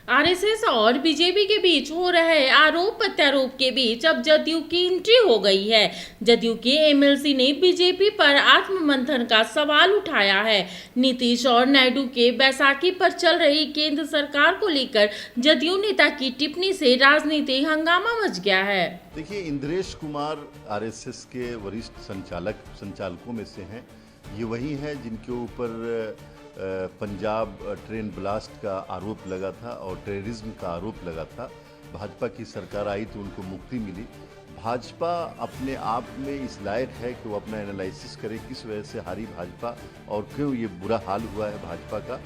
RSS और BJP के बीच हो रहे आरोप प्रत्यारोप के बीच अब जदयू की एंट्री हो गई है। जदयू के एमएलसी ने बीजेपी पर आत्ममंथन का सवाल उठाया है। नीतीश और नायडू के बैसाखी पर चल रही केंद्र सरकार को लेकर जदयू नेता की टिप्पणी से राजनीति हंगामा मच गया है। देखिए, इंद्रेश कुमार आरएसएस के वरिष्ठ संचालकों में से हैं। ये वही हैं जिनके ऊपर पंजाब ट्रेन ब्लास्ट का आरोप लगा था और टेररिज्म का आरोप लगा था। भाजपा की सरकार आई तो उनको मुक्ति मिली। भाजपा अपने आप में इस लायक है कि वो अपना एनालिसिस करे किस वजह से हारी भाजपा और क्यों ये बुरा हाल हुआ है भाजपा का।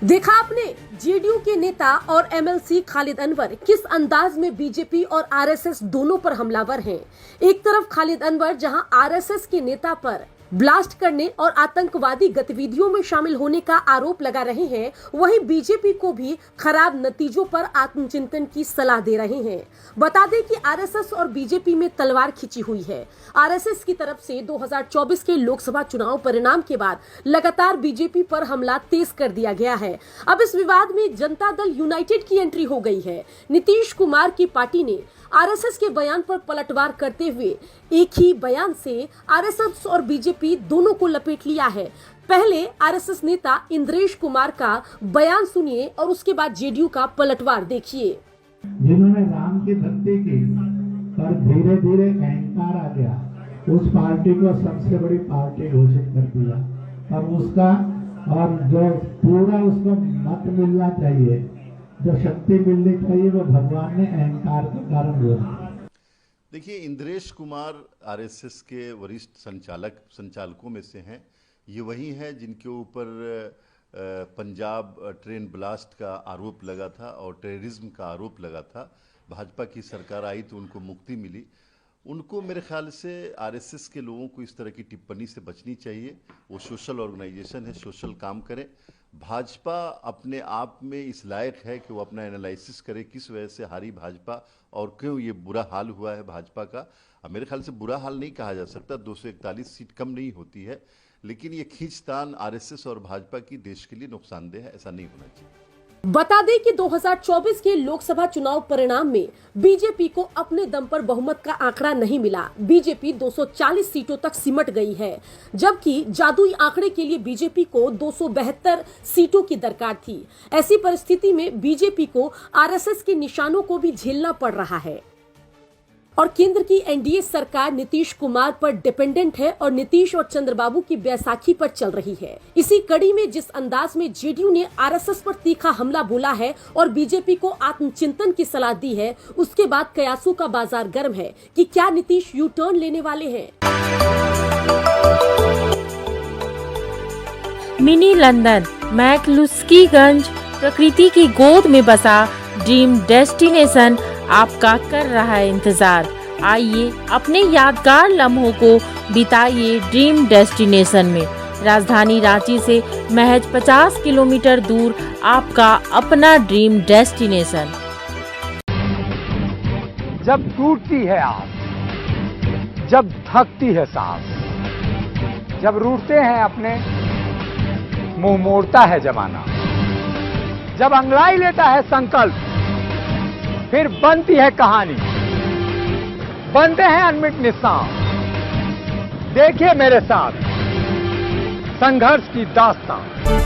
देखा आपने जेडीयू के नेता और एमएलसी खालिद अनवर किस अंदाज में बीजेपी और आरएसएस दोनों पर हमलावर हैं। एक तरफ खालिद अनवर जहां आरएसएस के नेता पर ब्लास्ट करने और आतंकवादी गतिविधियों में शामिल होने का आरोप लगा रहे हैं, वहीं बीजेपी को भी खराब नतीजों पर आत्मचिंतन की सलाह दे रहे हैं। बता दें कि आरएसएस और बीजेपी में तलवार खिंची हुई है। आरएसएस की तरफ से 2024 के लोकसभा चुनाव परिणाम के बाद लगातार बीजेपी पर हमला तेज कर दिया गया है। अब इस विवाद में जनता दल यूनाइटेड की एंट्री हो गई है। नीतीश कुमार की पार्टी ने आरएसएस के बयान पर पलटवार करते हुए एक ही बयान से आरएसएस और बीजेपी दोनों को लपेट लिया है। पहले आरएसएस नेता इंद्रेश कुमार का बयान सुनिए और उसके बाद जेडीयू का पलटवार देखिए। जिन्होंने राम की भक्ति की पर धीरे धीरे अहंकार आ गया, उस पार्टी को सबसे बड़ी पार्टी घोषित कर दिया और उसका और जो पूरा उसको मत मिलना चाहिए, जो शक्ति मिलनी चाहिए, वो भगवान ने अहंकार के कारण हुआ। देखिए, इंद्रेश कुमार आरएसएस के वरिष्ठ संचालकों में से हैं। ये वही हैं जिनके ऊपर पंजाब ट्रेन ब्लास्ट का आरोप लगा था और टेररिज्म का आरोप लगा था। भाजपा की सरकार आई तो उनको मुक्ति मिली। उनको मेरे ख्याल से आरएसएस के लोगों को इस तरह की टिप्पणी से बचनी चाहिए। वो सोशल ऑर्गेनाइजेशन है, सोशल काम करे। भाजपा अपने आप में इस लायक है कि वो अपना एनालिसिस करे किस वजह से हारी भाजपा और क्यों ये बुरा हाल हुआ है भाजपा का। अब मेरे ख्याल से बुरा हाल नहीं कहा जा सकता, 241 सीट कम नहीं होती है, लेकिन ये खींचतान आरएसएस और भाजपा की देश के लिए नुकसानदेह है। ऐसा नहीं होना चाहिए। बता दें कि 2024 के लोकसभा चुनाव परिणाम में बीजेपी को अपने दम पर बहुमत का आंकड़ा नहीं मिला। बीजेपी 240 सीटों तक सिमट गई है, जबकि जादुई आंकड़े के लिए बीजेपी को 272 सीटों की दरकार थी। ऐसी परिस्थिति में बीजेपी को आरएसएस के निशानों को भी झेलना पड़ रहा है और केंद्र की एनडीए सरकार नीतीश कुमार पर डिपेंडेंट है और नीतीश और चंद्रबाबू की बैसाखी पर चल रही है। इसी कड़ी में जिस अंदाज में जेडीयू ने आरएसएस पर तीखा हमला बोला है और बीजेपी को आत्मचिंतन की सलाह दी है, उसके बाद कयासों का बाजार गर्म है कि क्या नीतीश यू टर्न लेने वाले हैं। मिनी लंदन मैक्लुस्कीगंज प्रकृति की गोद में बसा ड्रीम डेस्टिनेशन आपका कर रहा है इंतजार। आइए अपने यादगार लम्हों को बिताइए ड्रीम डेस्टिनेशन में। राजधानी रांची से महज 50 किलोमीटर दूर आपका अपना ड्रीम डेस्टिनेशन। जब टूटती है आस, जब थकती है सांस, जब रूठते हैं अपने, मुंह मोड़ता है जमाना, जब अंगड़ाई लेता है संकल्प, फिर बनती है कहानी, बनते हैं अनमिट निशान। देखिए मेरे साथ संघर्ष की दास्तान।